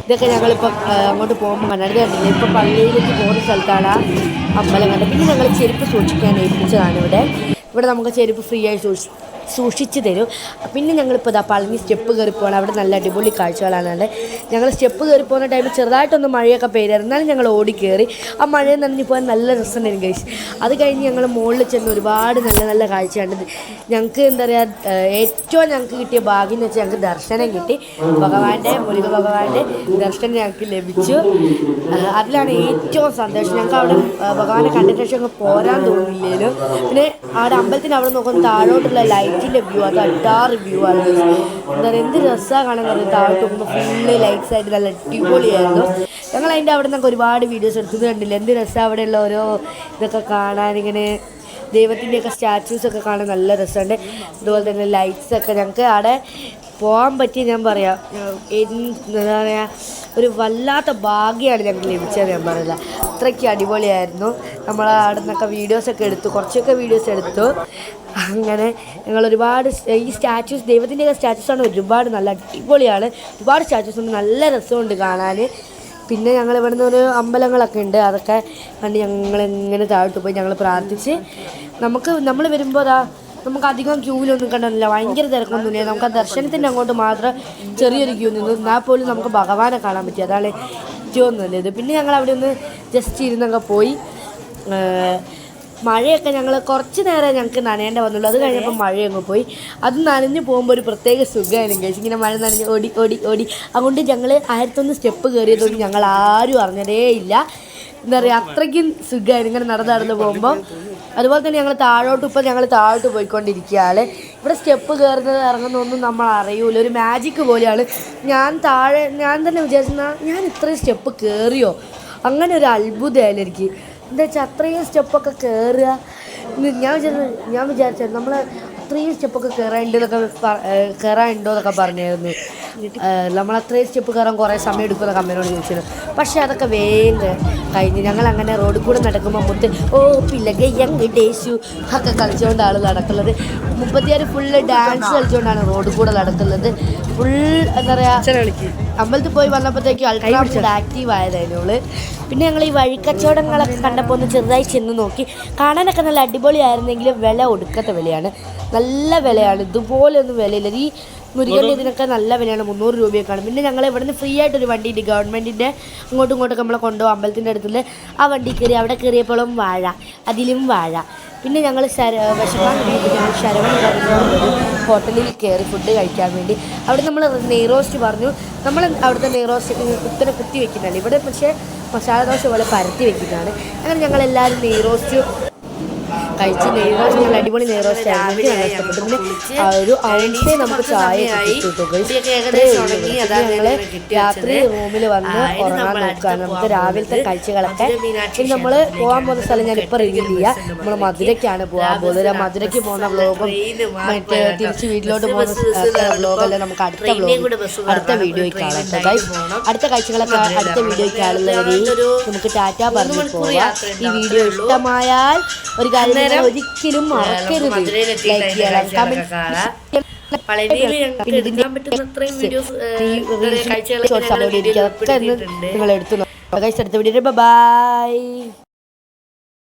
ഇതൊക്കെ ഞങ്ങളിപ്പോൾ അങ്ങോട്ട് പോകുമ്പോൾ കണ്ടത് കണ്ടില്ല. ഇപ്പോൾ പള്ളിയിലേക്ക് പോകുന്ന സ്ഥലത്താണ് അമ്പലം കണ്ടത്. പിന്നെ ഞങ്ങൾ ചെരുപ്പ് സൂക്ഷിക്കാൻ ഏൽപ്പിച്ചതാണ്. ഇവിടെ നമുക്ക് ചെരുപ്പ് ഫ്രീ ആയി സൂക്ഷിച്ച് തരും. പിന്നെ ഞങ്ങളിപ്പോൾ പളനി സ്റ്റെപ്പ് കയറി പോകണം. അവിടെ നല്ല അടിപൊളി കാഴ്ചകളാണ്. ഞങ്ങൾ സ്റ്റെപ്പ് കയറി പോകുന്ന ടൈമിൽ ചെറുതായിട്ടൊന്ന് മഴയൊക്കെ പെയ്തായിരുന്നു. എന്നാലും ഞങ്ങൾ ഓടി കയറി. ആ മഴയെ നനഞ്ഞു പോകാൻ നല്ല രസമുണ്ടായിരുന്നു ഗൈസ്. അത് കഴിഞ്ഞ് ഞങ്ങൾ മുകളിൽ ചെന്ന് ഒരുപാട് നല്ല നല്ല കാഴ്ച കണ്ടത്. ഞങ്ങൾക്ക് എന്താ പറയുക, ഏറ്റവും ഞങ്ങൾക്ക് കിട്ടിയ ഭാഗ്യം എന്ന് വെച്ചാൽ ഞങ്ങൾക്ക് ദർശനം കിട്ടി. മുരുക ഭഗവാന്റെ ദർശനം ഞങ്ങൾക്ക് ലഭിച്ചു. അതിലാണ് ഏറ്റവും സന്തോഷം. ഞങ്ങൾക്ക് അവിടെ ഭഗവാനെ കണ്ടിട്ട് ശേഷം അങ്ങ് പോരാൻ തോന്നിയില്ലേലും. പിന്നെ അവിടെ അമ്പലത്തിന് അവിടെ നോക്കുന്ന താഴോട്ടുള്ള ലൈറ്റിൻ്റെ വ്യൂ, അത് അട്ടാറ് വ്യൂ ആണ്. എന്താ പറയുക, എന്ത് രസമാണ് കാണാൻ പറയുന്നത്. താഴോട്ട് പോകുമ്പോൾ ഫുള്ള് ലൈറ്റ്സ് ആയിട്ട് നല്ല അടിപൊളിയായിരുന്നു. ഞങ്ങൾ അതിൻ്റെ അവിടെ നിന്നൊക്കെ ഒരുപാട് വീഡിയോസ് എടുത്തത് കണ്ടില്ല. എന്ത് രസമാണ് അവിടെയുള്ള ഓരോ ഇതൊക്കെ കാണാൻ. ഇങ്ങനെ ദൈവത്തിൻ്റെയൊക്കെ സ്റ്റാച്യൂസൊക്കെ കാണാൻ നല്ല രസമുണ്ട്. അതുപോലെ തന്നെ ലൈറ്റ്സൊക്കെ ഞങ്ങൾക്ക് അവിടെ പോകാൻ പറ്റി. ഞാൻ പറയാം, എന്താ പറയുക, ഒരു വല്ലാത്ത ഭാഗ്യമാണ് ഞങ്ങൾക്ക് ലഭിച്ചത്. ഞാൻ പറയില്ല, അത്രയ്ക്ക് അടിപൊളിയായിരുന്നു. നമ്മൾ അവിടെ നിന്നൊക്കെ വീഡിയോസൊക്കെ എടുത്തു, കുറച്ചൊക്കെ വീഡിയോസ് എടുത്തു. അങ്ങനെ ഞങ്ങൾ ഒരുപാട് ഈ സ്റ്റാച്യൂസ്, ദൈവത്തിൻ്റെയൊക്കെ സ്റ്റാച്യൂസാണ് ഒരുപാട് നല്ല അടിപൊളിയാണ്. ഒരുപാട് സ്റ്റാച്യൂസ് ഉണ്ട്, നല്ല രസമുണ്ട് കാണാൻ. പിന്നെ ഞങ്ങൾ ഇവിടുന്ന് ഒരു അമ്പലങ്ങളൊക്കെ ഉണ്ട്, അതൊക്കെ കണ്ട് ഞങ്ങളിങ്ങനെ താഴോട്ട് പോയി ഞങ്ങൾ പ്രാർത്ഥിച്ച്. നമ്മൾ വരുമ്പോൾ നമുക്ക് അധികം ക്യൂവിലൊന്നും കണ്ടില്ല, ഭയങ്കര തിരക്കൊന്നുമില്ല. നമുക്ക് ആ ദർശനത്തിൻ്റെ അങ്ങോട്ട് മാത്രം ചെറിയൊരു ക്യൂ നിന്നു. എന്നാൽ പോലും നമുക്ക് ഭഗവാനെ കാണാൻ പറ്റി, അതാണ് ഏറ്റവും നല്ലത്. പിന്നെ ഞങ്ങൾ അവിടെ ഒന്ന് ജസ്റ്റ് ഇരുന്നൊക്കെ പോയി. മഴയൊക്കെ ഞങ്ങൾ കുറച്ച് നേരം ഞങ്ങൾക്ക് നനയേണ്ട വന്നുള്ളൂ. അത് കഴിഞ്ഞപ്പോൾ മഴയങ്ങ് പോയി. അത് നനഞ്ഞ് പോകുമ്പോൾ ഒരു പ്രത്യേക സുഖമായിരുന്നു കഴിച്ച്. ഇങ്ങനെ മഴ നനഞ്ഞ് ഓടി അതുകൊണ്ട് ഞങ്ങൾ 1001 സ്റ്റെപ്പ് കയറിയതൊന്നും ഞങ്ങൾ ആരും അറിഞ്ഞതേ ഇല്ല. എന്താ പറയുക, അത്രയ്ക്കും സുഖമായിരുന്നു ഇങ്ങനെ നടന്ന് പോകുമ്പോൾ. അതുപോലെ തന്നെ ഞങ്ങൾ താഴോട്ട് പോയിക്കൊണ്ടിരിക്കുകയാണ്. ഇവിടെ സ്റ്റെപ്പ് കയറുന്നത് ഇറങ്ങുന്നതൊന്നും നമ്മൾ അറിയൂല, ഒരു മാജിക്ക് പോലെയാണ്. ഞാൻ തന്നെ വിചാരിച്ചാൽ ഞാൻ ഇത്രയും സ്റ്റെപ്പ് കയറിയോ, അങ്ങനെ ഒരു അത്ഭുതമായിരുന്നു എനിക്ക്. എന്താ വെച്ചാൽ അത്രയും സ്റ്റെപ്പൊക്കെ കയറുക. ഞാൻ വിചാരിച്ചത് നമ്മൾ അത്രയും സ്റ്റെപ്പൊക്കെ കയറാനുണ്ടോ എന്നൊക്കെ പറഞ്ഞായിരുന്നു. നമ്മൾ അത്രയും സ്റ്റെപ്പ് കയറാൻ കുറേ സമയം എടുക്കുമെന്നൊക്കെ അമ്മേനോട് ചോദിച്ചിരുന്നു. പക്ഷേ അതൊക്കെ വേഗം കഴിഞ്ഞ് ഞങ്ങളങ്ങനെ റോഡിൽ കൂടെ നടക്കുമ്പോൾ പിള്ളക ഡേശു ഒക്കെ കളിച്ചുകൊണ്ട് ആൾ നടക്കുന്നത്. 36 ഫുള്ള് ഡാൻസ് കളിച്ചുകൊണ്ടാണ് റോഡിൽ കൂടെ നടക്കുന്നത്. ഫുൾ എന്താ പറയുക, അമ്പലത്തിൽ പോയി വന്നപ്പോഴത്തേക്കും അൾട്രാ ആക്റ്റീവ് ആയതായിരുന്നു. പിന്നെ ഞങ്ങൾ ഈ വഴിക്കച്ചവടങ്ങളൊക്കെ കണ്ടപ്പോൾ ഒന്ന് ചെറുതായി ചെന്ന് നോക്കി. കാണാനൊക്കെ നല്ല അടിപൊളിയായിരുന്നെങ്കിലും വില ഒടുക്കത്തെ വിലയാണ്, നല്ല വിലയാണ്. ഇതുപോലെയൊന്നും വിലയില്ല. ഈ മുരുകൻ്റെ ഇതിനൊക്കെ നല്ല വിലയാണ്, 300 രൂപയൊക്കെയാണ്. പിന്നെ ഞങ്ങൾ ഇവിടെ നിന്ന് ഫ്രീ ആയിട്ടൊരു വണ്ടിയുണ്ട്, ഗവൺമെൻറ്റിൻ്റെ. അങ്ങോട്ടും ഇങ്ങോട്ടൊക്കെ നമ്മളെ കൊണ്ടുപോകും അമ്പലത്തിൻ്റെ അടുത്തുള്ള ആ വണ്ടി കയറി. അവിടെ കയറിയപ്പോഴും വാഴ, അതിലും വാഴ. പിന്നെ ഞങ്ങൾ വിശക്കാൻ വേണ്ടിയിട്ട് ഞങ്ങൾ ശരവൺ ഹോട്ടലിൽ കയറി ഫുഡ് കഴിക്കാൻ വേണ്ടി. അവിടെ നമ്മൾ നെയ്റോസ്റ്റ് പറഞ്ഞു. നമ്മൾ അവിടുത്തെ നെയ്റോസ്റ്റ് കുത്തി വെക്കുന്നതല്ല, ഇവിടെ പക്ഷേ മസാല ദോശ പോലെ പരത്തി വെക്കുന്നതാണ്. അങ്ങനെ ഞങ്ങളെല്ലാവരും നെയ്റോസ്റ്റ് കഴിച്ച് നെയ് റോസ്റ്റ് നല്ല അടിപൊളി നെയ് റോസ്റ്റ് ആയിരുന്നു. എനിക്ക് നല്ല ഇഷ്ടപ്പെട്ടു. പിന്നെ ഒരു ഔൺസേ നമുക്ക് ചായ കിട്ടും. ഞങ്ങള് രാത്രി റൂമിൽ വന്ന് ഉറങ്ങാൻ നോക്കുകയാണ്. നമുക്ക് രാവിലത്തെ കാഴ്ചകളൊക്കെ പിന്നെ നമ്മൾ പോകാൻ പോകുന്ന സ്ഥലം ഞാനിപ്പോൾ റിവീൽ ചെയ്യാം. നമ്മൾ മധുരയ്ക്കാണ് പോകാൻ പോകുന്നത്. മധുരയ്ക്ക് പോകുന്ന വ്ലോഗും മറ്റേ തിരിച്ച് വീട്ടിലോട്ട് പോകുന്ന വ്ലോഗെല്ലാം നമുക്ക് അടുത്ത വീഡിയോയിൽ കാണാം. അടുത്ത കാഴ്ചകളൊക്കെ അടുത്ത വീഡിയോയിൽ കാണുന്നവരെ നമുക്ക് ടാറ്റ പറഞ്ഞു പോവാം. ഈ വീഡിയോ ഇഷ്ടമായാൽ ഒരു കാര്യം ഒരിക്കലും മറക്കരുത്, ലൈക്ക് ചെയ്യണം, കമന്റ് നിങ്ങൾ എടുത്തു. അടുത്ത വീഡിയോ ബൈ.